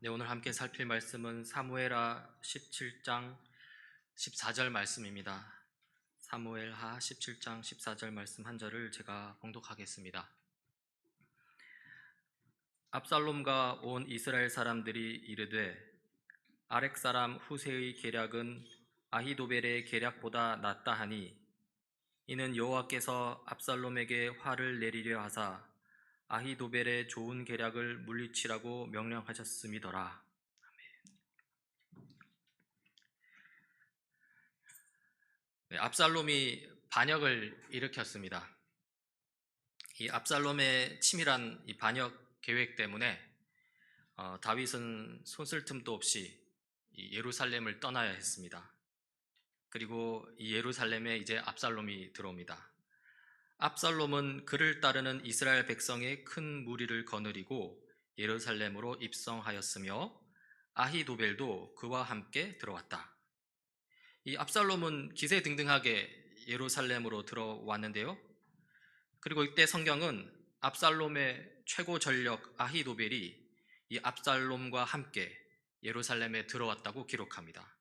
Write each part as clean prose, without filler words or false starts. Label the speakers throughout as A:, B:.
A: 네, 오늘 함께 살필 말씀은 사무엘하 17장 14절 말씀입니다. 사무엘하 17장 14절 말씀 한 절을 제가 봉독하겠습니다. 압살롬과 온 이스라엘 사람들이 이르되 아렉 사람 후세의 계략은 아히도벨의 계략보다 낫다 하니 이는 여호와께서 압살롬에게 화를 내리려 하사 아히도벨의 좋은 계략을 물리치라고 명령하셨음이더라. 네, 압살롬이 반역을 일으켰습니다. 이 압살롬의 치밀한 이 반역 계획 때문에 다윗은 손쓸 틈도 없이 이 예루살렘을 떠나야 했습니다. 그리고 이 예루살렘에 이제 압살롬이 들어옵니다. 압살롬은 그를 따르는 이스라엘 백성의 큰 무리를 거느리고 예루살렘으로 입성하였으며 아히도벨도 그와 함께 들어왔다. 이 압살롬은 기세등등하게 예루살렘으로 들어왔는데요. 그리고 이때 성경은 압살롬의 최고 전력 아히도벨이 이 압살롬과 함께 예루살렘에 들어왔다고 기록합니다.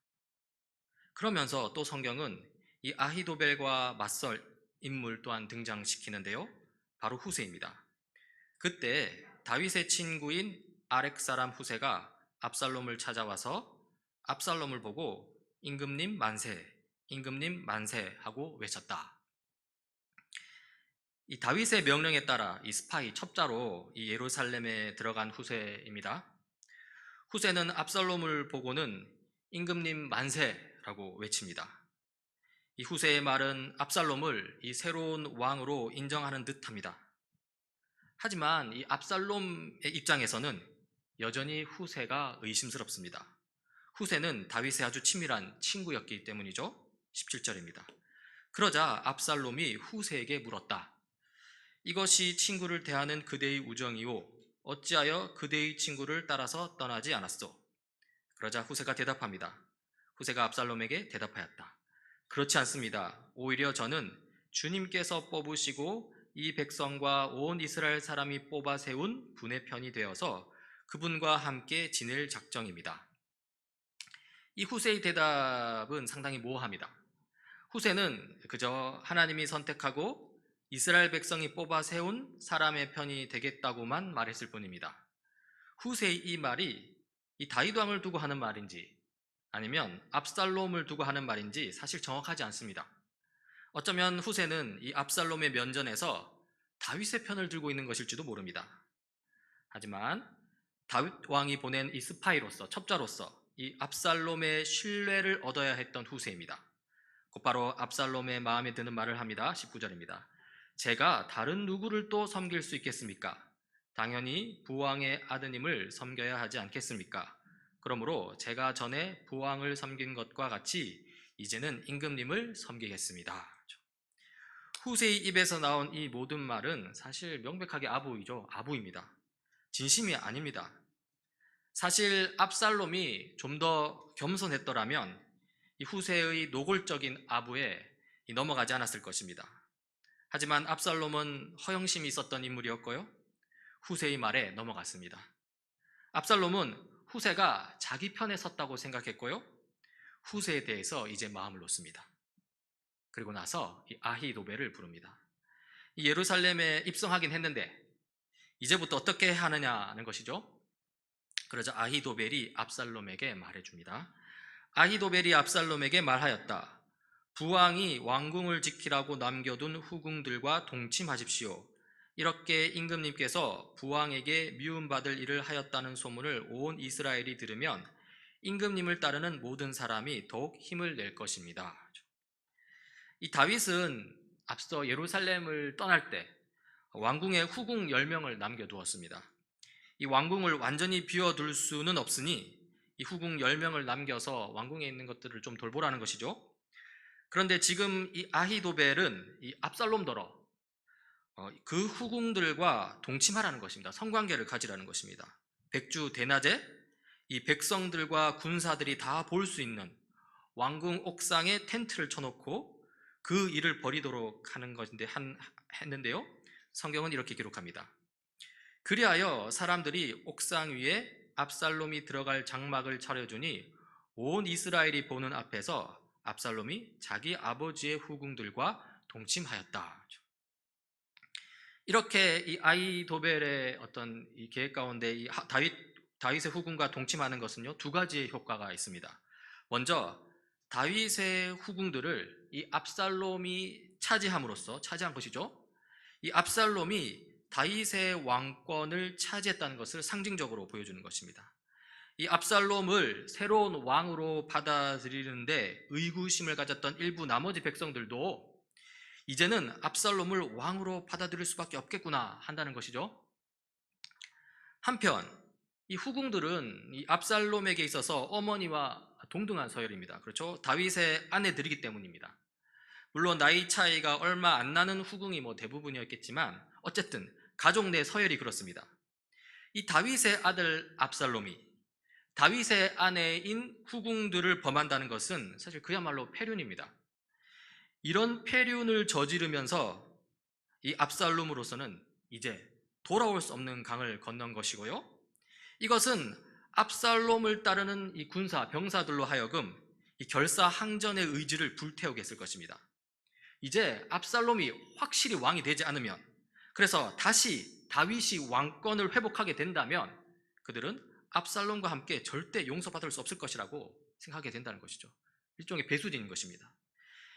A: 그러면서 또 성경은 이 아히도벨과 맞설 인물 또한 등장시키는데요. 바로 후세입니다. 그때 다윗의 친구인 아렉 사람 후세가 압살롬을 찾아와서 압살롬을 보고 임금님 만세, 임금님 만세 하고 외쳤다. 이 다윗의 명령에 따라 이 스파이 첩자로 이 예루살렘에 들어간 후세입니다. 후세는 압살롬을 보고는 임금님 만세라고 외칩니다. 이 후세의 말은 압살롬을 이 새로운 왕으로 인정하는 듯합니다. 하지만 이 압살롬의 입장에서는 여전히 후세가 의심스럽습니다. 후세는 다윗의 아주 치밀한 친구였기 때문이죠. 17절입니다. 그러자 압살롬이 후세에게 물었다. 이것이 친구를 대하는 그대의 우정이요 어찌하여 그대의 친구를 따라서 떠나지 않았소? 그러자 후세가 대답합니다. 후세가 압살롬에게 대답하였다. 그렇지 않습니다. 오히려 저는 주님께서 뽑으시고 이 백성과 온 이스라엘 사람이 뽑아 세운 분의 편이 되어서 그분과 함께 지낼 작정입니다. 이 후세의 대답은 상당히 모호합니다. 후세는 그저 하나님이 선택하고 이스라엘 백성이 뽑아 세운 사람의 편이 되겠다고만 말했을 뿐입니다. 후세의 이 말이 이 다윗 왕을 두고 하는 말인지 아니면 압살롬을 두고 하는 말인지 사실 정확하지 않습니다. 어쩌면 후세는 이 압살롬의 면전에서 다윗의 편을 들고 있는 것일지도 모릅니다. 하지만 다윗 왕이 보낸 이 스파이로서 첩자로서 이 압살롬의 신뢰를 얻어야 했던 후세입니다. 곧바로 압살롬의 마음에 드는 말을 합니다. 19절입니다. 제가 다른 누구를 또 섬길 수 있겠습니까? 당연히 부왕의 아드님을 섬겨야 하지 않겠습니까? 그러므로 제가 전에 부왕을 섬긴 것과 같이 이제는 임금님을 섬기겠습니다. 후세의 입에서 나온 이 모든 말은 사실 명백하게 아부이죠. 아부입니다. 진심이 아닙니다. 사실 압살롬이 좀 더 겸손했더라면 이 후세의 노골적인 아부에 넘어가지 않았을 것입니다. 하지만 압살롬은 허영심이 있었던 인물이었고요. 후세의 말에 넘어갔습니다. 압살롬은 후세가 자기 편에 섰다고 생각했고요. 후세에 대해서 이제 마음을 놓습니다. 그리고 나서 이 아히도벨을 부릅니다. 이 예루살렘에 입성하긴 했는데 이제부터 어떻게 하느냐는 것이죠. 그러자 아히도벨이 압살롬에게 말해줍니다. 아히도벨이 압살롬에게 말하였다. 부왕이 왕궁을 지키라고 남겨둔 후궁들과 동침하십시오. 이렇게 임금님께서 부왕에게 미움받을 일을 하였다는 소문을 온 이스라엘이 들으면 임금님을 따르는 모든 사람이 더욱 힘을 낼 것입니다. 이 다윗은 앞서 예루살렘을 떠날 때 왕궁에 후궁 10명을 남겨두었습니다. 이 왕궁을 완전히 비워둘 수는 없으니 이 후궁 10명을 남겨서 왕궁에 있는 것들을 좀 돌보라는 것이죠. 그런데 지금 이 아히도벨은 이 압살롬더러 그 후궁들과 동침하라는 것입니다. 성관계를 가지라는 것입니다. 백주 대낮에 이 백성들과 군사들이 다 볼 수 있는 왕궁 옥상에 텐트를 쳐놓고 그 일을 벌이도록 하는 것인데 했는데요. 성경은 이렇게 기록합니다. 그리하여 사람들이 옥상 위에 압살롬이 들어갈 장막을 차려주니 온 이스라엘이 보는 앞에서 압살롬이 자기 아버지의 후궁들과 동침하였다. 이렇게 이 아히도벨의 어떤 이 계획 가운데 이 다윗의 후궁과 동침하는 것은요, 두 가지의 효과가 있습니다. 먼저 다윗의 후궁들을 이 압살롬이 차지한 것이죠. 이 압살롬이 다윗의 왕권을 차지했다는 것을 상징적으로 보여주는 것입니다. 이 압살롬을 새로운 왕으로 받아들이는데 의구심을 가졌던 일부 나머지 백성들도 이제는 압살롬을 왕으로 받아들일 수밖에 없겠구나 한다는 것이죠. 한편 이 후궁들은 이 압살롬에게 있어서 어머니와 동등한 서열입니다. 그렇죠? 다윗의 아내들이기 때문입니다. 물론 나이 차이가 얼마 안 나는 후궁이 대부분이었겠지만 어쨌든 가족 내 서열이 그렇습니다. 이 다윗의 아들 압살롬이 다윗의 아내인 후궁들을 범한다는 것은 사실 그야말로 패륜입니다. 이런 패륜을 저지르면서 이 압살롬으로서는 이제 돌아올 수 없는 강을 건넌 것이고요. 이것은 압살롬을 따르는 이 군사, 병사들로 하여금 이 결사항전의 의지를 불태우게 했을 것입니다. 이제 압살롬이 확실히 왕이 되지 않으면, 그래서 다시 다윗이 왕권을 회복하게 된다면 그들은 압살롬과 함께 절대 용서받을 수 없을 것이라고 생각하게 된다는 것이죠. 일종의 배수진인 것입니다.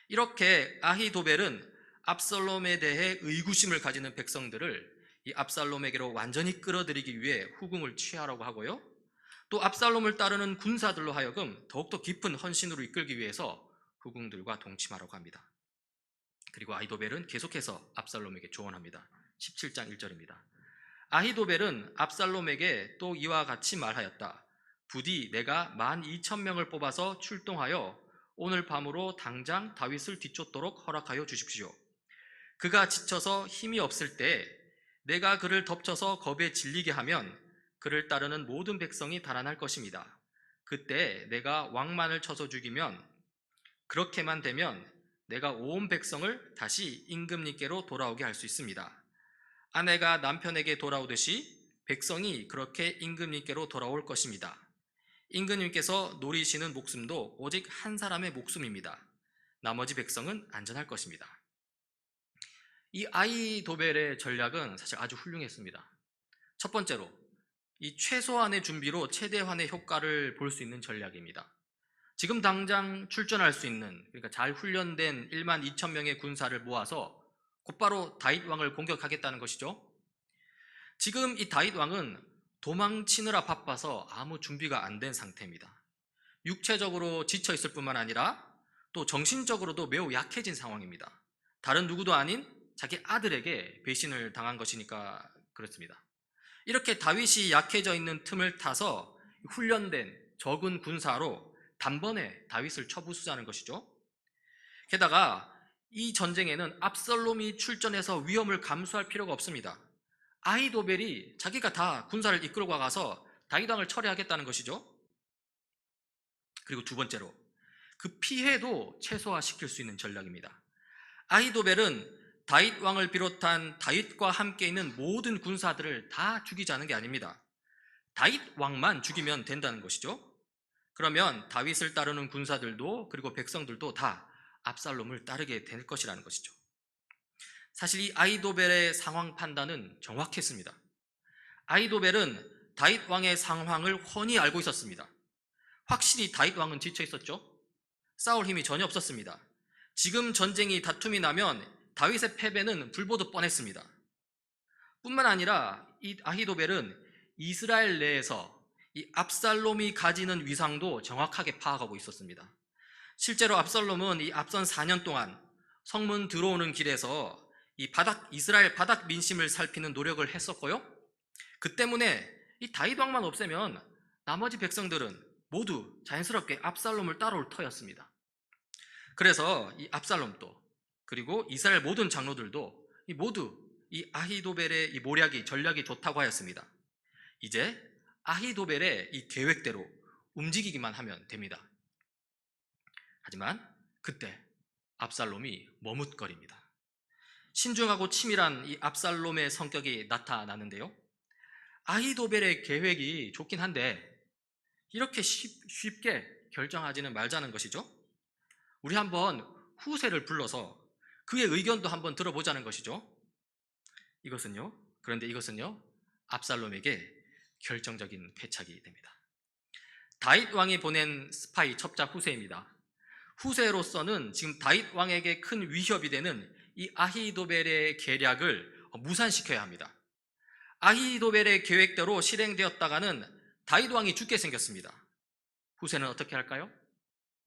A: 이렇게 아히도벨은 압살롬에 대해 의구심을 가지는 백성들을 이 압살롬에게로 완전히 끌어들이기 위해 후궁을 취하라고 하고요, 또 압살롬을 따르는 군사들로 하여금 더욱더 깊은 헌신으로 이끌기 위해서 후궁들과 동침하라고 합니다. 그리고 아히도벨은 계속해서 압살롬에게 조언합니다. 17장 1절입니다. 아히도벨은 압살롬에게 또 이와 같이 말하였다. 부디 내가 12,000명을 뽑아서 출동하여 오늘 밤으로 당장 다윗을 뒤쫓도록 허락하여 주십시오. 그가 지쳐서 힘이 없을 때 내가 그를 덮쳐서 겁에 질리게 하면 그를 따르는 모든 백성이 달아날 것입니다. 그때 내가 왕만을 쳐서 죽이면, 그렇게만 되면 내가 온 백성을 다시 임금님께로 돌아오게 할 수 있습니다. 아내가 남편에게 돌아오듯이 백성이 그렇게 임금님께로 돌아올 것입니다. 임금님께서 노리시는 목숨도 오직 한 사람의 목숨입니다. 나머지 백성은 안전할 것입니다. 이 아히도벨의 전략은 사실 아주 훌륭했습니다. 첫 번째로 이 최소한의 준비로 최대한의 효과를 볼 수 있는 전략입니다. 지금 당장 출전할 수 있는, 그러니까 잘 훈련된 12,000명의 군사를 모아서 곧바로 다윗 왕을 공격하겠다는 것이죠. 지금 이 다윗 왕은 도망치느라 바빠서 아무 준비가 안 된 상태입니다. 육체적으로 지쳐 있을 뿐만 아니라 또 정신적으로도 매우 약해진 상황입니다. 다른 누구도 아닌 자기 아들에게 배신을 당한 것이니까 그렇습니다. 이렇게 다윗이 약해져 있는 틈을 타서 훈련된 적은 군사로 단번에 다윗을 쳐부수자는 것이죠. 게다가 이 전쟁에는 압살롬이 출전해서 위험을 감수할 필요가 없습니다. 아히도벨이 자기가 다 군사를 이끌고 가서 다윗 왕을 처리하겠다는 것이죠. 그리고 두 번째로 그 피해도 최소화시킬 수 있는 전략입니다. 아히도벨은 다윗 왕을 비롯한 다윗과 함께 있는 모든 군사들을 다 죽이자는 게 아닙니다. 다윗 왕만 죽이면 된다는 것이죠. 그러면 다윗을 따르는 군사들도 그리고 백성들도 다 압살롬을 따르게 될 것이라는 것이죠. 사실 이 아히도벨의 상황 판단은 정확했습니다. 아히도벨은 다윗 왕의 상황을 훤히 알고 있었습니다. 확실히 다윗 왕은 지쳐 있었죠. 싸울 힘이 전혀 없었습니다. 지금 전쟁이 다툼이 나면 다윗의 패배는 불보듯 뻔했습니다. 뿐만 아니라 이 아히도벨은 이스라엘 내에서 이 압살롬이 가지는 위상도 정확하게 파악하고 있었습니다. 실제로 압살롬은 이 앞선 4년 동안 성문 들어오는 길에서 이스라엘 바닥 민심을 살피는 노력을 했었고요. 그 때문에 이 다윗 왕만 없애면 나머지 백성들은 모두 자연스럽게 압살롬을 따라올 터였습니다. 그래서 이 압살롬도 그리고 이스라엘 모든 장로들도 모두 이 아히도벨의 이 모략이 전략이 좋다고 하였습니다. 이제 아히도벨의 이 계획대로 움직이기만 하면 됩니다. 하지만 그때 압살롬이 머뭇거립니다. 신중하고 치밀한 이 압살롬의 성격이 나타나는데요. 아히도벨의 계획이 좋긴 한데 이렇게 쉽게 결정하지는 말자는 것이죠. 우리 한번 후세를 불러서 그의 의견도 한번 들어보자는 것이죠. 그런데 이것은요, 압살롬에게 결정적인 패착이 됩니다. 다윗 왕이 보낸 스파이 첩자 후세입니다. 후세로서는 지금 다윗 왕에게 큰 위협이 되는 이 아히도벨의 계략을 무산시켜야 합니다. 아히도벨의 계획대로 실행되었다가는 다윗 왕이 죽게 생겼습니다. 후세는 어떻게 할까요?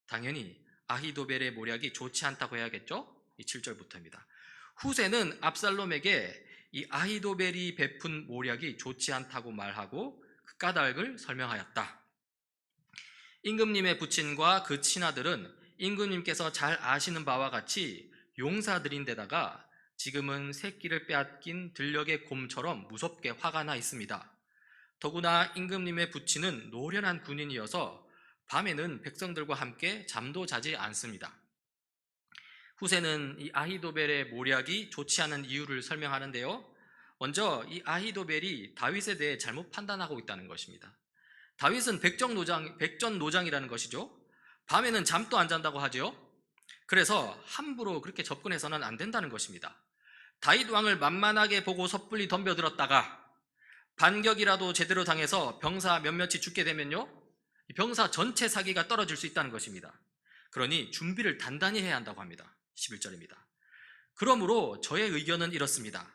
A: 당연히 아히도벨의 모략이 좋지 않다고 해야겠죠? 이 7절부터입니다. 후세는 압살롬에게 이 아히도벨이 베푼 모략이 좋지 않다고 말하고 그 까닭을 설명하였다. 임금님의 부친과 그 친아들은 임금님께서 잘 아시는 바와 같이 용사들인데다가 지금은 새끼를 빼앗긴 들녘의 곰처럼 무섭게 화가 나 있습니다. 더구나 임금님의 부친은 노련한 군인이어서 밤에는 백성들과 함께 잠도 자지 않습니다. 후세는 이 아히도벨의 모략이 좋지 않은 이유를 설명하는데요. 먼저 이 아히도벨이 다윗에 대해 잘못 판단하고 있다는 것입니다. 다윗은 백전노장이라는 것이죠. 밤에는 잠도 안 잔다고 하죠. 그래서 함부로 그렇게 접근해서는 안 된다는 것입니다. 다윗 왕을 만만하게 보고 섣불리 덤벼들었다가 반격이라도 제대로 당해서 병사 몇몇이 죽게 되면요, 병사 전체 사기가 떨어질 수 있다는 것입니다. 그러니 준비를 단단히 해야 한다고 합니다. 11절입니다. 그러므로 저의 의견은 이렇습니다.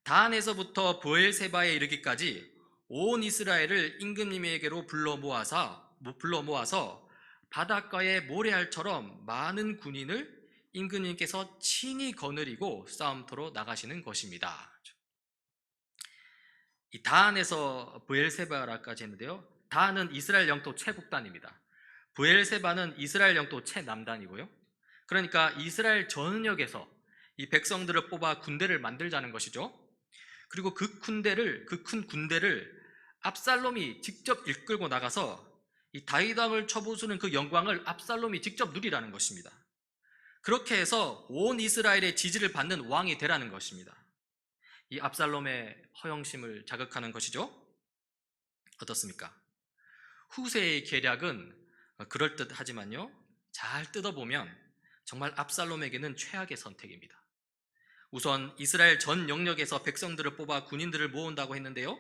A: 단에서부터 브엘세바에 이르기까지 온 이스라엘을 임금님에게로 불러 모아서 바닷가의 모래알처럼 많은 군인을 임금님께서 친히 거느리고 싸움터로 나가시는 것입니다. 이 다한에서 브엘세바라까지 했는데요. 다한은 이스라엘 영토 최북단입니다. 브엘세바는 이스라엘 영토 최남단이고요. 그러니까 이스라엘 전역에서 이 백성들을 뽑아 군대를 만들자는 것이죠. 그리고 그 큰 군대를 압살롬이 직접 이끌고 나가서 이 다윗 왕을 쳐부수는 그 영광을 압살롬이 직접 누리라는 것입니다. 그렇게 해서 온 이스라엘의 지지를 받는 왕이 되라는 것입니다. 이 압살롬의 허영심을 자극하는 것이죠. 어떻습니까? 후세의 계략은 그럴듯하지만요, 잘 뜯어보면 정말 압살롬에게는 최악의 선택입니다. 우선 이스라엘 전 영역에서 백성들을 뽑아 군인들을 모은다고 했는데요,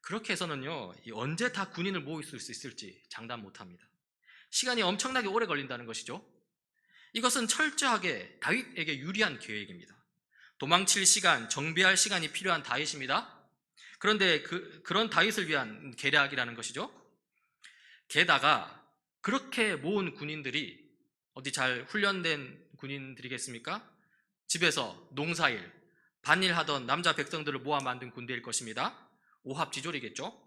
A: 그렇게 해서는요, 언제 다 군인을 모을 수 있을지 장담 못합니다. 시간이 엄청나게 오래 걸린다는 것이죠. 이것은 철저하게 다윗에게 유리한 계획입니다. 도망칠 시간, 정비할 시간이 필요한 다윗입니다. 그런데 그런 다윗을 위한 계략이라는 것이죠. 게다가 그렇게 모은 군인들이 어디 잘 훈련된 군인들이겠습니까? 집에서 농사일, 밭일 하던 남자 백성들을 모아 만든 군대일 것입니다. 오합지졸이겠죠.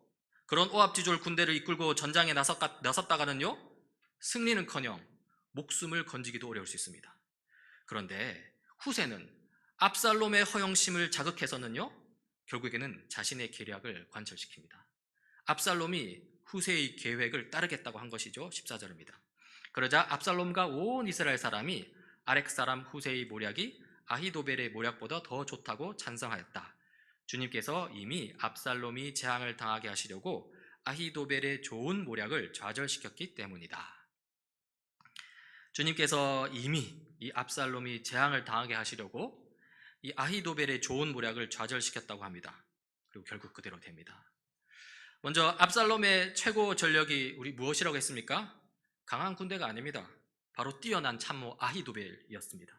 A: 그런 오합지졸 군대를 이끌고 전장에 나섰다가는요, 승리는커녕 목숨을 건지기도 어려울 수 있습니다. 그런데 후세는 압살롬의 허영심을 자극해서는요, 결국에는 자신의 계략을 관철시킵니다. 압살롬이 후세의 계획을 따르겠다고 한 것이죠. 14절입니다. 그러자 압살롬과 온 이스라엘 사람이 아렉 사람 후세의 모략이 아히도벨의 모략보다 더 좋다고 찬성하였다. 주님께서 이미 압살롬이 재앙을 당하게 하시려고 아히도벨의 좋은 모략을 좌절시켰기 때문이다. 주님께서 이미 이 압살롬이 재앙을 당하게 하시려고 이 아히도벨의 좋은 모략을 좌절시켰다고 합니다. 그리고 결국 그대로 됩니다. 먼저 압살롬의 최고 전력이 우리 무엇이라고 했습니까? 강한 군대가 아닙니다. 바로 뛰어난 참모 아히도벨이었습니다.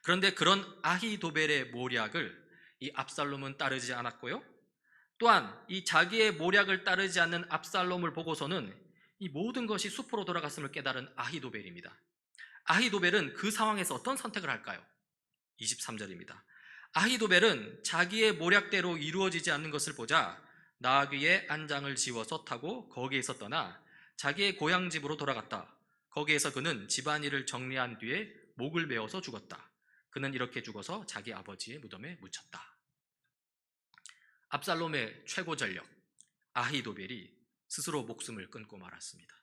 A: 그런데 그런 아히도벨의 모략을 이 압살롬은 따르지 않았고요, 또한 이 자기의 모략을 따르지 않는 압살롬을 보고서는 이 모든 것이 수포로 돌아갔음을 깨달은 아히도벨입니다. 아히도벨은 그 상황에서 어떤 선택을 할까요? 23절입니다. 아히도벨은 자기의 모략대로 이루어지지 않는 것을 보자 나귀 위에 안장을 지워서 타고 거기에서 떠나 자기의 고향집으로 돌아갔다. 거기에서 그는 집안일을 정리한 뒤에 목을 베어서 죽었다. 그는 이렇게 죽어서 자기 아버지의 무덤에 묻혔다. 압살롬의 최고 전력 아히도벨이 스스로 목숨을 끊고 말았습니다.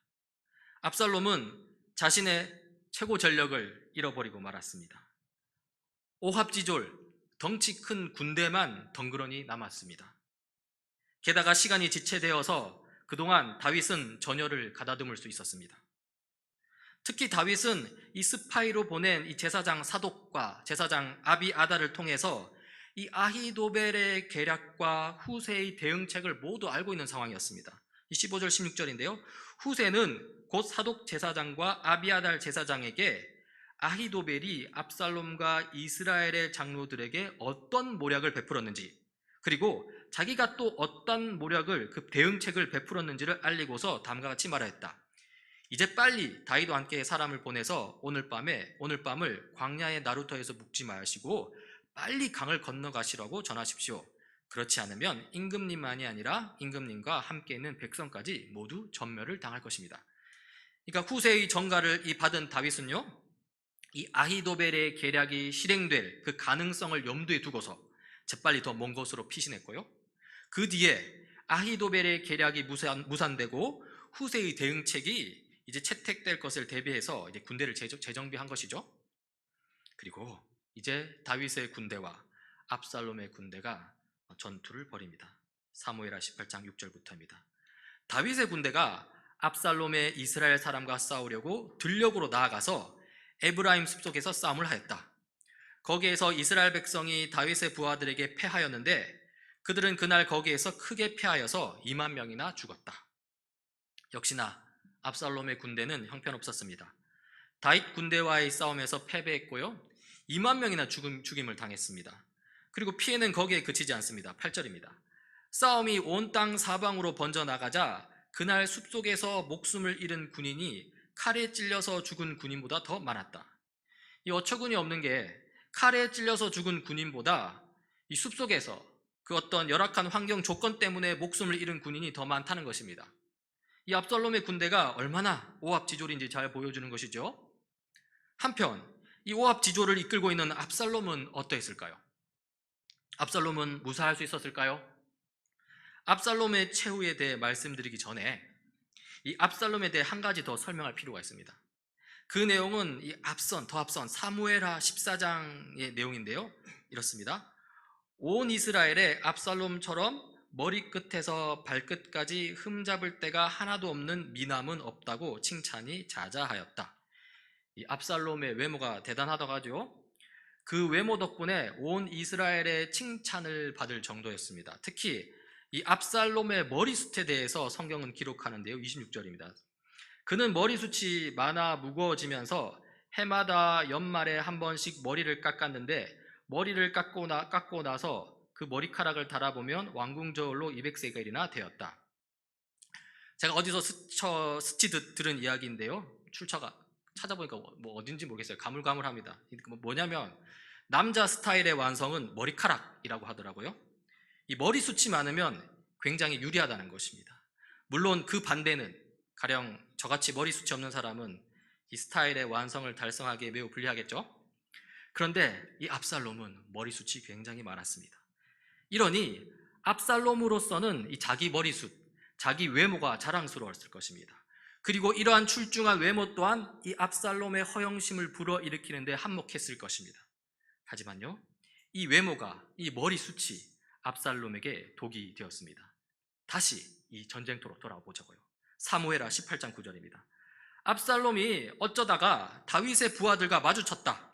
A: 압살롬은 자신의 최고 전력을 잃어버리고 말았습니다. 오합지졸 덩치 큰 군대만 덩그러니 남았습니다. 게다가 시간이 지체되어서 그동안 다윗은 전열을 가다듬을 수 있었습니다. 특히 다윗은 이 스파이로 보낸 이 제사장 사독과 제사장 아비아달을 통해서 이 아히도벨의 계략과 후세의 대응책을 모두 알고 있는 상황이었습니다. 15절 16절인데요. 후세는 곧 사독 제사장과 아비아달 제사장에게 아히도벨이 압살롬과 이스라엘의 장로들에게 어떤 모략을 베풀었는지, 그리고 자기가 또 어떤 모략을, 그 대응책을 베풀었는지를 알리고서 다음과 같이 말하였다. 이제 빨리 다윗과 함께 사람을 보내서 오늘 밤을 광야의 나루터에서 묵지 마시고 빨리 강을 건너가시라고 전하십시오. 그렇지 않으면 임금님만이 아니라 임금님과 함께 있는 백성까지 모두 전멸을 당할 것입니다. 그러니까 후세의 전가를 받은 다윗은요, 이 아히도벨의 계략이 실행될 그 가능성을 염두에 두고서 재빨리 더 먼 곳으로 피신했고요. 그 뒤에 아히도벨의 계략이 무산되고 후세의 대응책이 이제 채택될 것을 대비해서 이제 군대를 재정비한 것이죠. 그리고 이제 다윗의 군대와 압살롬의 군대가 전투를 벌입니다. 사무엘하 18장 6절부터입니다. 다윗의 군대가 압살롬의 이스라엘 사람과 싸우려고 들녘으로 나아가서 에브라임 숲속에서 싸움을 하였다. 거기에서 이스라엘 백성이 다윗의 부하들에게 패하였는데 그들은 그날 거기에서 크게 패하여서 2만 명이나 죽었다. 역시나 압살롬의 군대는 형편없었습니다. 다윗 군대와의 싸움에서 패배했고요, 2만 명이나 죽임을 당했습니다. 그리고 피해는 거기에 그치지 않습니다. 8절입니다. 싸움이 온 땅 사방으로 번져나가자 그날 숲속에서 목숨을 잃은 군인이 칼에 찔려서 죽은 군인보다 더 많았다. 이 어처구니 없는 게 칼에 찔려서 죽은 군인보다 이 숲속에서 그 어떤 열악한 환경 조건 때문에 목숨을 잃은 군인이 더 많다는 것입니다. 이 압살롬의 군대가 얼마나 오합지졸인지 잘 보여주는 것이죠. 한편 이 오합지졸을 이끌고 있는 압살롬은 어떠했을까요? 압살롬은 무사할 수 있었을까요? 압살롬의 최후에 대해 말씀드리기 전에 이 압살롬에 대해 한 가지 더 설명할 필요가 있습니다. 그 내용은 더 앞선 사무엘하 14장의 내용인데요, 이렇습니다. 온 이스라엘에 압살롬처럼 머리끝에서 발끝까지 흠잡을 데가 하나도 없는 미남은 없다고 칭찬이 자자하였다. 이 압살롬의 외모가 대단하다고 하죠. 그 외모 덕분에 온 이스라엘의 칭찬을 받을 정도였습니다. 특히 이 압살롬의 머리숱에 대해서 성경은 기록하는데요, 26절입니다. 그는 머리숱이 많아 무거워지면서 해마다 연말에 한 번씩 머리를 깎았는데 머리를 깎고 나서 그 머리카락을 달아보면 왕궁저울로 200세겔이나 되었다. 제가 어디서 스치 들은 이야기인데요, 찾아보니까 뭐 어딘지 모르겠어요. 가물가물합니다. 뭐냐면 남자 스타일의 완성은 머리카락이라고 하더라고요. 이 머리숱이 많으면 굉장히 유리하다는 것입니다. 물론 그 반대는, 가령 저같이 머리숱이 없는 사람은 이 스타일의 완성을 달성하기에 매우 불리하겠죠. 그런데 이 압살롬은 머리숱이 굉장히 많았습니다. 이러니 압살롬으로서는 이 자기 머리숱, 자기 외모가 자랑스러웠을 것입니다. 그리고 이러한 출중한 외모 또한 이 압살롬의 허영심을 불어일으키는데 한몫했을 것입니다. 하지만요, 이 외모가, 이 머리숱이 압살롬에게 독이 되었습니다. 다시 이 전쟁터로 돌아보자고요. 사무엘하 18장 9절입니다. 압살롬이 어쩌다가 다윗의 부하들과 마주쳤다.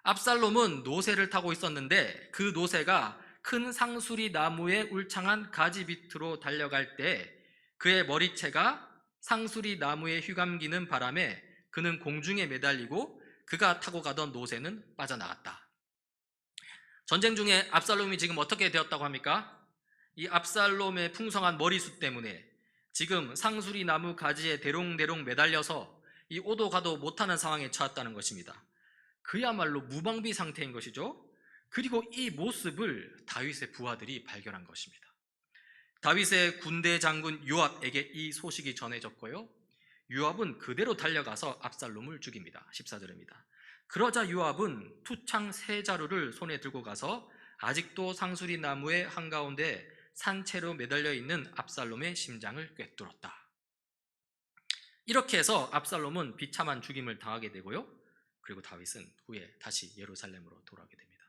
A: 압살롬은 노새를 타고 있었는데 그 노새가 큰 상수리 나무의 울창한 가지 밑으로 달려갈 때 그의 머리채가 상수리 나무에 휘감기는 바람에 그는 공중에 매달리고 그가 타고 가던 노새는 빠져나갔다. 전쟁 중에 압살롬이 지금 어떻게 되었다고 합니까? 이 압살롬의 풍성한 머리숱 때문에 지금 상수리 나무 가지에 대롱대롱 매달려서 이 오도 가도 못하는 상황에 처했다는 것입니다. 그야말로 무방비 상태인 것이죠. 그리고 이 모습을 다윗의 부하들이 발견한 것입니다. 다윗의 군대 장군 요압에게 이 소식이 전해졌고요, 요압은 그대로 달려가서 압살롬을 죽입니다. 14절입니다. 그러자 요압은 투창 세 자루를 손에 들고 가서 아직도 상수리 나무의 한가운데 산채로 매달려 있는 압살롬의 심장을 꿰뚫었다. 이렇게 해서 압살롬은 비참한 죽임을 당하게 되고요, 그리고 다윗은 후에 다시 예루살렘으로 돌아오게 됩니다.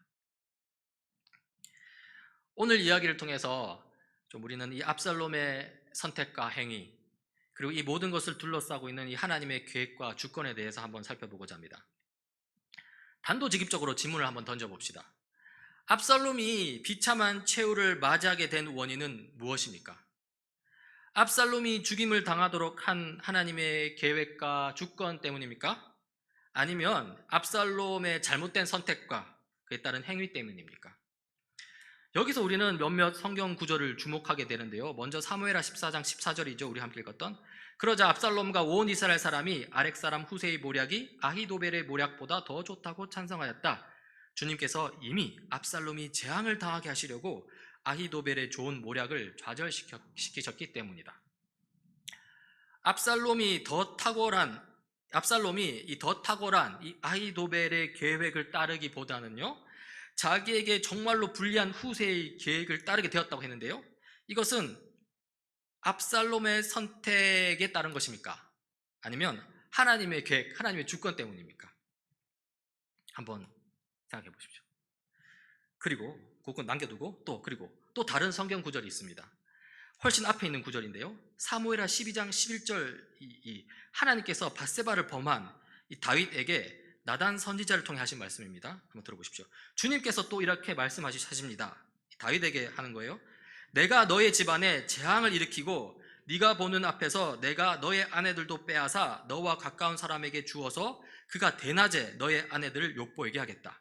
A: 오늘 이야기를 통해서 좀 우리는 이 압살롬의 선택과 행위, 그리고 이 모든 것을 둘러싸고 있는 이 하나님의 계획과 주권에 대해서 한번 살펴보고자 합니다. 단도직입적으로 질문을 한번 던져봅시다. 압살롬이 비참한 최후를 맞이하게 된 원인은 무엇입니까? 압살롬이 죽임을 당하도록 한 하나님의 계획과 주권 때문입니까? 아니면 압살롬의 잘못된 선택과 그에 따른 행위 때문입니까? 여기서 우리는 몇몇 성경 구절을 주목하게 되는데요. 먼저 사무엘하 14장 14절이죠. 우리 함께 읽었던. 그러자 압살롬과 온 이스라엘 사람이 아렉 사람 후세의 모략이 아히도벨의 모략보다 더 좋다고 찬성하였다. 주님께서 이미 압살롬이 재앙을 당하게 하시려고 아히도벨의 좋은 모략을 좌절시키셨기 때문이다. 압살롬이 이 더 탁월한 이 아히도벨의 계획을 따르기보다는요, 자기에게 정말로 불리한 후세의 계획을 따르게 되었다고 했는데요, 이것은 압살롬의 선택에 따른 것입니까? 아니면 하나님의 계획, 하나님의 주권 때문입니까? 한번 생각해 보십시오. 그리고 그건 남겨두고 그리고 또 다른 성경 구절이 있습니다. 훨씬 앞에 있는 구절인데요, 사무엘하 12장 11절, 하나님께서 밧세바를 범한 이 다윗에게 나단 선지자를 통해 하신 말씀입니다. 한번 들어보십시오. 주님께서 또 이렇게 말씀하십니다. 다윗에게 하는 거예요. 내가 너의 집안에 재앙을 일으키고 네가 보는 앞에서 내가 너의 아내들도 빼앗아 너와 가까운 사람에게 주어서 그가 대낮에 너의 아내들을 욕보이게 하겠다.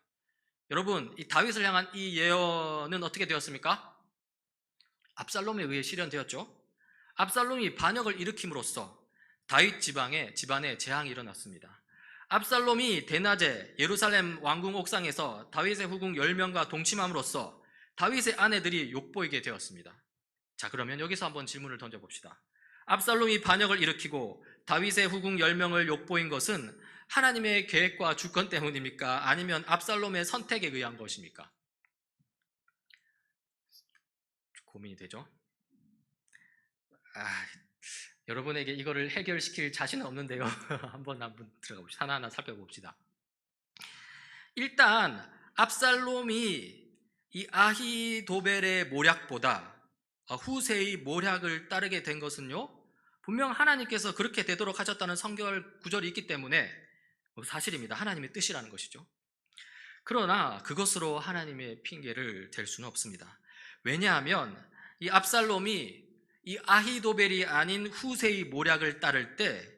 A: 여러분, 이 다윗을 향한 이 예언은 어떻게 되었습니까? 압살롬에 의해 실현되었죠. 압살롬이 반역을 일으킴으로써 다윗 집안에 재앙이 일어났습니다. 압살롬이 대낮에 예루살렘 왕궁 옥상에서 다윗의 후궁 10명과 동침함으로써 다윗의 아내들이 욕보이게 되었습니다. 자, 그러면 여기서 한번 질문을 던져봅시다. 압살롬이 반역을 일으키고 다윗의 후궁 10명을 욕보인 것은 하나님의 계획과 주권 때문입니까? 아니면 압살롬의 선택에 의한 것입니까? 고민이 되죠? 여러분에게 이거를 해결시킬 자신은 없는데요. 한번 들어가 봅시다. 하나하나 살펴봅시다. 일단 압살롬이 이 아히도벨의 모략보다 후세의 모략을 따르게 된 것은요, 분명 하나님께서 그렇게 되도록 하셨다는 성경 구절이 있기 때문에 사실입니다. 하나님의 뜻이라는 것이죠. 그러나 그것으로 하나님의 핑계를 댈 수는 없습니다. 왜냐하면 이 압살롬이 이 아히도벨이 아닌 후세의 모략을 따를 때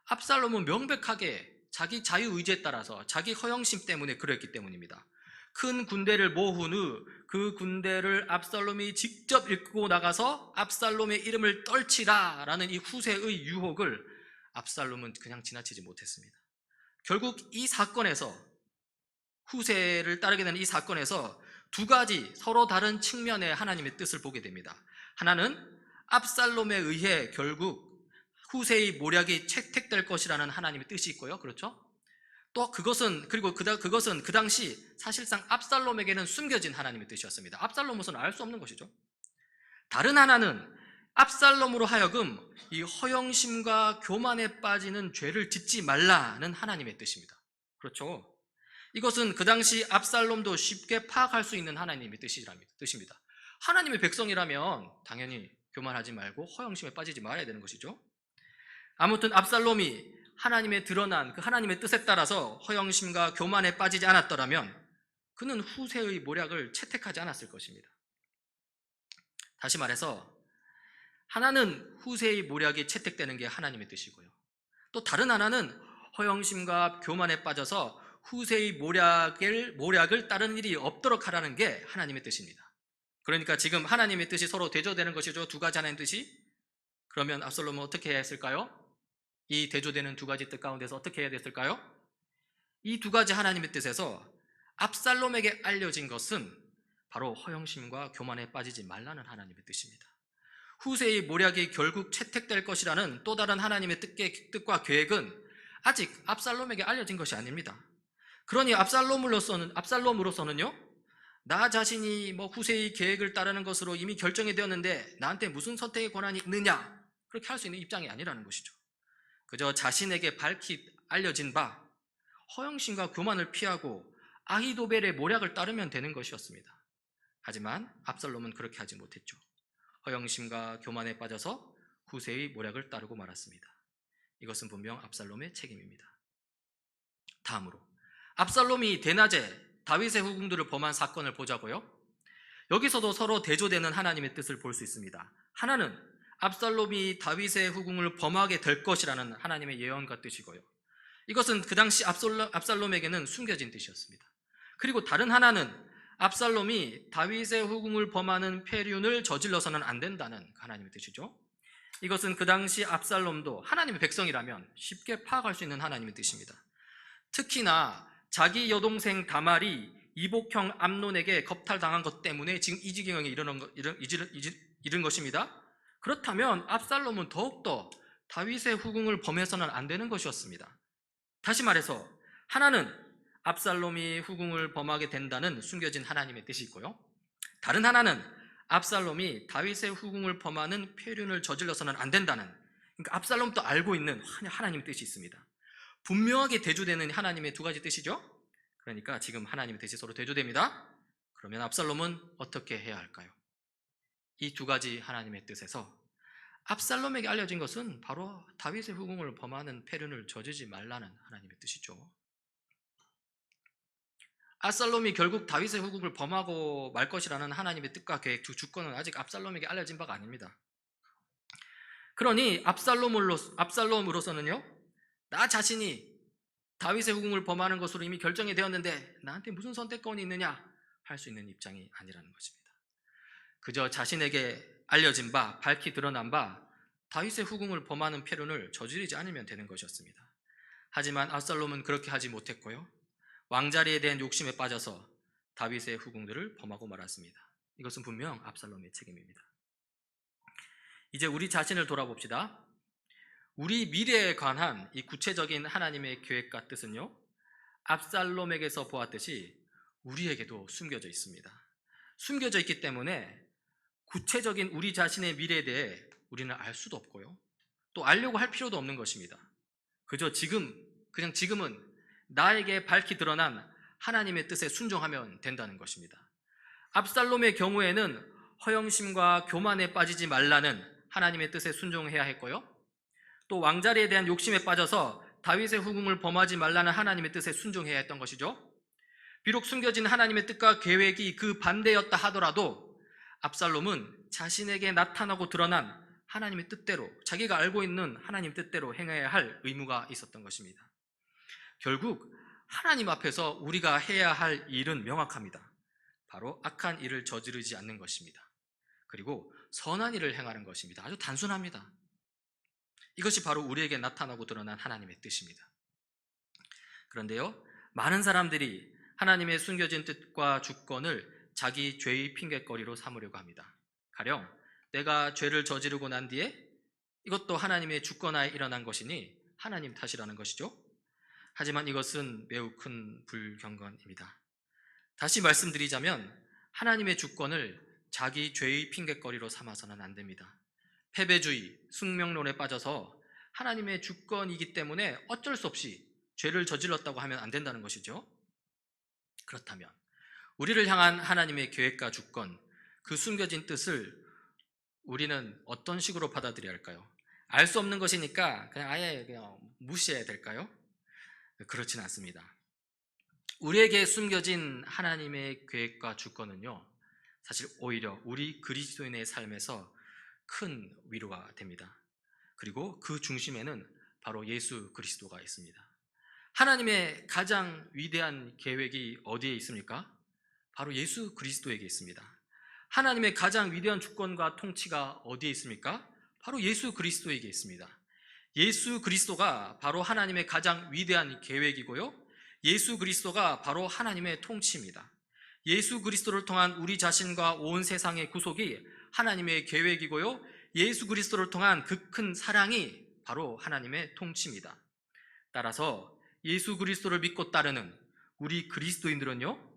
A: 압살롬은 명백하게 자기 자유의지에 따라서 자기 허영심 때문에 그랬기 때문입니다. 큰 군대를 모은 후 그 군대를 압살롬이 직접 이끌고 나가서 압살롬의 이름을 떨치라 라는 이 후세의 유혹을 압살롬은 그냥 지나치지 못했습니다. 결국 이 사건에서, 후세를 따르게 되는 이 사건에서 두 가지 서로 다른 측면의 하나님의 뜻을 보게 됩니다. 하나는 압살롬에 의해 결국 후세의 모략이 채택될 것이라는 하나님의 뜻이 있고요. 그렇죠? 또 그것은 그 당시 사실상 압살롬에게는 숨겨진 하나님의 뜻이었습니다. 압살롬으로서는 알 수 없는 것이죠. 다른 하나는 압살롬으로 하여금 이 허영심과 교만에 빠지는 죄를 짓지 말라는 하나님의 뜻입니다. 그렇죠? 이것은 그 당시 압살롬도 쉽게 파악할 수 있는 하나님의 뜻입니다. 하나님의 백성이라면 당연히 교만하지 말고 허영심에 빠지지 말아야 되는 것이죠. 아무튼 압살롬이 하나님의 드러난 그 하나님의 뜻에 따라서 허영심과 교만에 빠지지 않았더라면 그는 후세의 모략을 채택하지 않았을 것입니다. 다시 말해서 하나는 후세의 모략이 채택되는 게 하나님의 뜻이고요, 또 다른 하나는 허영심과 교만에 빠져서 후세의 모략을 따르는 일이 없도록 하라는 게 하나님의 뜻입니다. 그러니까 지금 하나님의 뜻이 서로 대조되는 것이죠. 두 가지 하나님의 뜻이. 그러면 압살롬은 어떻게 해야 했을까요? 이 대조되는 두 가지 뜻 가운데서 어떻게 해야 됐을까요? 이 두 가지 하나님의 뜻에서 압살롬에게 알려진 것은 바로 허영심과 교만에 빠지지 말라는 하나님의 뜻입니다. 후세의 모략이 결국 채택될 것이라는 또 다른 하나님의 뜻과 계획은 아직 압살롬에게 알려진 것이 아닙니다. 그러니 압살롬으로서는요, 나 자신이 후세의 계획을 따르는 것으로 이미 결정이 되었는데 나한테 무슨 선택의 권한이 있느냐, 그렇게 할 수 있는 입장이 아니라는 것이죠. 그저 자신에게 밝히 알려진 바 허영심과 교만을 피하고 아히도벨의 모략을 따르면 되는 것이었습니다. 하지만 압살롬은 그렇게 하지 못했죠. 허영심과 교만에 빠져서 후세의 모략을 따르고 말았습니다. 이것은 분명 압살롬의 책임입니다. 다음으로 압살롬이 대낮에 다윗의 후궁들을 범한 사건을 보자고요. 여기서도 서로 대조되는 하나님의 뜻을 볼 수 있습니다. 하나는 압살롬이 다윗의 후궁을 범하게 될 것이라는 하나님의 예언과 뜻이고요. 이것은 그 당시 압살롬에게는 숨겨진 뜻이었습니다. 그리고 다른 하나는 압살롬이 다윗의 후궁을 범하는 폐륜을 저질러서는 안 된다는 하나님의 뜻이죠. 이것은 그 당시 압살롬도 하나님의 백성이라면 쉽게 파악할 수 있는 하나님의 뜻입니다. 특히나 자기 여동생 다말이 이복형 암논에게 겁탈당한 것 때문에 지금 이 지경에 이른 것입니다. 그렇다면 압살롬은 더욱더 다윗의 후궁을 범해서는 안 되는 것이었습니다. 다시 말해서 하나는 압살롬이 후궁을 범하게 된다는 숨겨진 하나님의 뜻이 있고요. 다른 하나는 압살롬이 다윗의 후궁을 범하는 폐륜을 저질러서는 안 된다는, 그러니까 압살롬도 알고 있는 하나님의 뜻이 있습니다. 분명하게 대조되는 하나님의 두 가지 뜻이죠. 그러니까 지금 하나님의 뜻이 서로 대조됩니다. 그러면 압살롬은 어떻게 해야 할까요? 이 두 가지 하나님의 뜻에서 압살롬에게 알려진 것은 바로 다윗의 후궁을 범하는 폐륜을 저지르지 말라는 하나님의 뜻이죠. 압살롬이 결국 다윗의 후궁을 범하고 말 것이라는 하나님의 뜻과 계획, 두 주권은 아직 압살롬에게 알려진 바가 아닙니다. 그러니 압살롬으로서는요, 나 자신이 다윗의 후궁을 범하는 것으로 이미 결정이 되었는데 나한테 무슨 선택권이 있느냐 할 수 있는 입장이 아니라는 것입니다. 그저 자신에게 알려진 바, 밝히 드러난 바 다윗의 후궁을 범하는 폐륜을 저지르지 않으면 되는 것이었습니다. 하지만 압살롬은 그렇게 하지 못했고요, 왕자리에 대한 욕심에 빠져서 다윗의 후궁들을 범하고 말았습니다. 이것은 분명 압살롬의 책임입니다. 이제 우리 자신을 돌아봅시다. 우리 미래에 관한 이 구체적인 하나님의 계획과 뜻은요, 압살롬에게서 보았듯이 우리에게도 숨겨져 있습니다. 숨겨져 있기 때문에 구체적인 우리 자신의 미래에 대해 우리는 알 수도 없고요, 또 알려고 할 필요도 없는 것입니다. 그저 그냥 지금은 나에게 밝히 드러난 하나님의 뜻에 순종하면 된다는 것입니다. 압살롬의 경우에는 허영심과 교만에 빠지지 말라는 하나님의 뜻에 순종해야 했고요, 또 왕자리에 대한 욕심에 빠져서 다윗의 후궁을 범하지 말라는 하나님의 뜻에 순종해야 했던 것이죠. 비록 숨겨진 하나님의 뜻과 계획이 그 반대였다 하더라도 압살롬은 자신에게 나타나고 드러난 하나님의 뜻대로, 자기가 알고 있는 하나님 뜻대로 행해야 할 의무가 있었던 것입니다. 결국 하나님 앞에서 우리가 해야 할 일은 명확합니다. 바로 악한 일을 저지르지 않는 것입니다. 그리고 선한 일을 행하는 것입니다. 아주 단순합니다. 이것이 바로 우리에게 나타나고 드러난 하나님의 뜻입니다. 그런데요, 많은 사람들이 하나님의 숨겨진 뜻과 주권을 자기 죄의 핑곗거리로 삼으려고 합니다. 가령 내가 죄를 저지르고 난 뒤에 이것도 하나님의 주권하에 일어난 것이니 하나님 탓이라는 것이죠. 하지만 이것은 매우 큰 불경건입니다. 다시 말씀드리자면 하나님의 주권을 자기 죄의 핑곗거리로 삼아서는 안 됩니다. 패배주의, 숙명론에 빠져서 하나님의 주권이기 때문에 어쩔 수 없이 죄를 저질렀다고 하면 안 된다는 것이죠. 그렇다면 우리를 향한 하나님의 계획과 주권, 그 숨겨진 뜻을 우리는 어떤 식으로 받아들여야 할까요? 알 수 없는 것이니까 그냥 무시해야 될까요? 그렇진 않습니다. 우리에게 숨겨진 하나님의 계획과 주권은요, 사실 오히려 우리 그리스도인의 삶에서 큰 위로가 됩니다. 그리고 그 중심에는 바로 예수 그리스도가 있습니다. 하나님의 가장 위대한 계획이 어디에 있습니까? 바로 예수 그리스도에게 있습니다. 하나님의 가장 위대한 주권과 통치가 어디에 있습니까? 바로 예수 그리스도에게 있습니다. 예수 그리스도가 바로 하나님의 가장 위대한 계획이고요, 예수 그리스도가 바로 하나님의 통치입니다. 예수 그리스도를 통한 우리 자신과 온 세상의 구속이 하나님의 계획이고요, 예수 그리스도를 통한 그 큰 사랑이 바로 하나님의 통치입니다. 따라서 예수 그리스도를 믿고 따르는 우리 그리스도인들은요,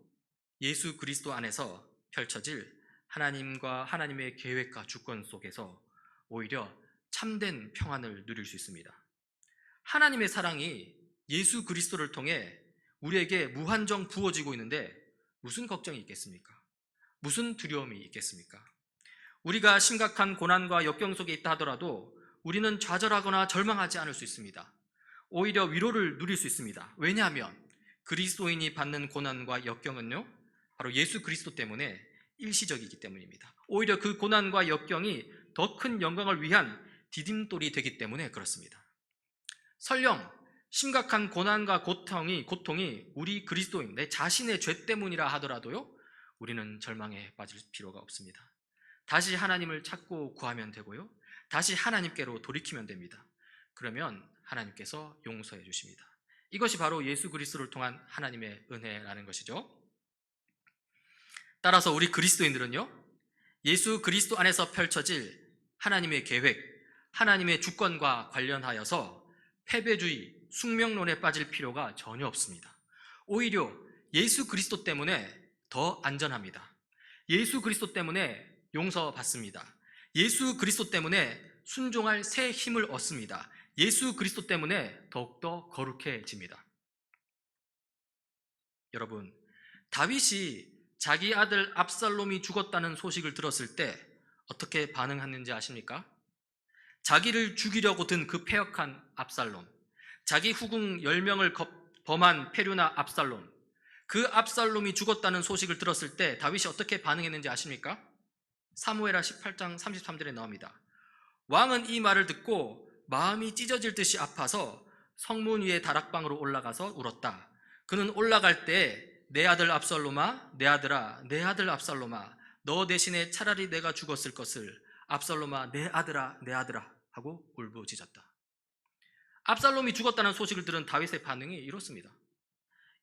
A: 예수 그리스도 안에서 펼쳐질 하나님과 하나님의 계획과 주권 속에서 오히려 참된 평안을 누릴 수 있습니다. 하나님의 사랑이 예수 그리스도를 통해 우리에게 무한정 부어지고 있는데 무슨 걱정이 있겠습니까? 무슨 두려움이 있겠습니까? 우리가 심각한 고난과 역경 속에 있다 하더라도 우리는 좌절하거나 절망하지 않을 수 있습니다. 오히려 위로를 누릴 수 있습니다. 왜냐하면 그리스도인이 받는 고난과 역경은요, 바로 예수 그리스도 때문에 일시적이기 때문입니다. 오히려 그 고난과 역경이 더 큰 영광을 위한 디딤돌이 되기 때문에 그렇습니다. 설령 심각한 고난과 고통이 우리 그리스도인, 내 자신의 죄 때문이라 하더라도요, 우리는 절망에 빠질 필요가 없습니다. 다시 하나님을 찾고 구하면 되고요, 다시 하나님께로 돌이키면 됩니다. 그러면 하나님께서 용서해 주십니다. 이것이 바로 예수 그리스도를 통한 하나님의 은혜라는 것이죠. 따라서 우리 그리스도인들은요, 예수 그리스도 안에서 펼쳐질 하나님의 계획, 하나님의 주권과 관련하여서 패배주의, 숙명론에 빠질 필요가 전혀 없습니다. 오히려 예수 그리스도 때문에 더 안전합니다. 예수 그리스도 때문에 용서받습니다. 예수 그리스도 때문에 순종할 새 힘을 얻습니다. 예수 그리스도 때문에 더욱더 거룩해집니다. 여러분, 다윗이 자기 아들 압살롬이 죽었다는 소식을 들었을 때 어떻게 반응했는지 아십니까? 자기를 죽이려고 든 그 패역한 압살롬, 자기 후궁 10명을 범한 페류나 압살롬, 그 압살롬이 죽었다는 소식을 들었을 때 다윗이 어떻게 반응했는지 아십니까? 사무엘하 18장 33절에 나옵니다. 왕은 이 말을 듣고 마음이 찢어질 듯이 아파서 성문 위에 다락방으로 올라가서 울었다. 그는 올라갈 때 내 아들 압살롬아, 내 아들아, 내 아들 압살롬아, 너 대신에 차라리 내가 죽었을 것을, 압살롬아, 내 아들아, 내 아들아 하고 울부짖었다. 압살롬이 죽었다는 소식을 들은 다윗의 반응이 이렇습니다.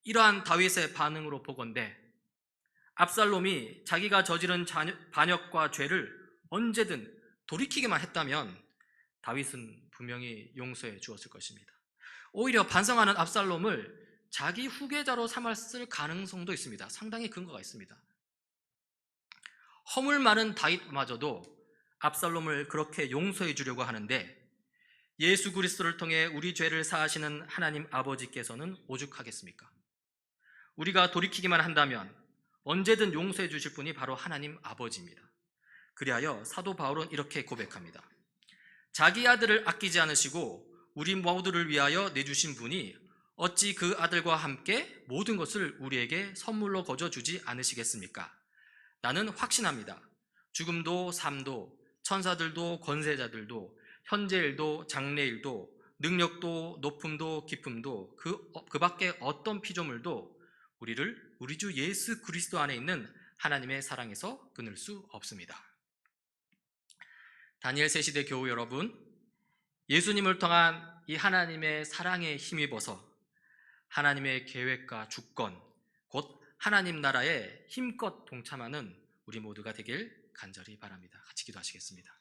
A: 이러한 다윗의 반응으로 보건대 압살롬이 자기가 저지른 반역과 죄를 언제든 돌이키기만 했다면 다윗은 분명히 용서해 주었을 것입니다. 오히려 반성하는 압살롬을 자기 후계자로 삼았을 가능성도 있습니다. 상당히 근거가 있습니다. 허물 많은 다윗마저도 압살롬을 그렇게 용서해 주려고 하는데 예수 그리스도를 통해 우리 죄를 사하시는 하나님 아버지께서는 오죽하겠습니까? 우리가 돌이키기만 한다면 언제든 용서해 주실 분이 바로 하나님 아버지입니다. 그리하여 사도 바울은 이렇게 고백합니다. 자기 아들을 아끼지 않으시고 우리 모두를 위하여 내주신 분이 어찌 그 아들과 함께 모든 것을 우리에게 선물로 거저 주지 않으시겠습니까? 나는 확신합니다. 죽음도 삶도 천사들도 권세자들도 현재일도 장래일도 능력도 높음도 깊음도 그 밖에 어떤 피조물도 우리를 우리 주 예수 그리스도 안에 있는 하나님의 사랑에서 끊을 수 없습니다. 다니엘 새 시대 교우 여러분, 예수님을 통한 이 하나님의 사랑에 힘입어서 하나님의 계획과 주권, 곧 하나님 나라에 힘껏 동참하는 우리 모두가 되길 간절히 바랍니다. 같이 기도하시겠습니다.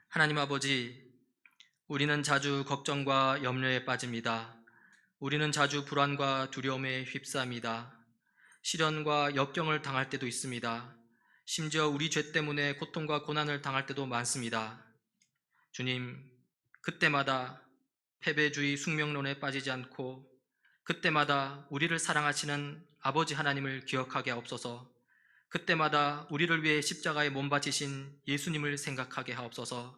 A: 하나님 아버지, 우리는 자주 걱정과 염려에 빠집니다. 우리는 자주 불안과 두려움에 휩싸입니다. 시련과 역경을 당할 때도 있습니다. 심지어 우리 죄 때문에 고통과 고난을 당할 때도 많습니다. 주님, 그때마다 패배주의 숙명론에 빠지지 않고 그때마다 우리를 사랑하시는 아버지 하나님을 기억하게 하옵소서. 그때마다 우리를 위해 십자가에 몸 바치신 예수님을 생각하게 하옵소서.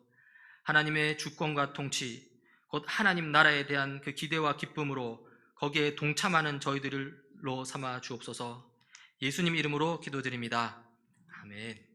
A: 하나님의 주권과 통치, 곧 하나님 나라에 대한 그 기대와 기쁨으로 거기에 동참하는 저희들로 삼아 주옵소서. 예수님 이름으로 기도드립니다. 아멘.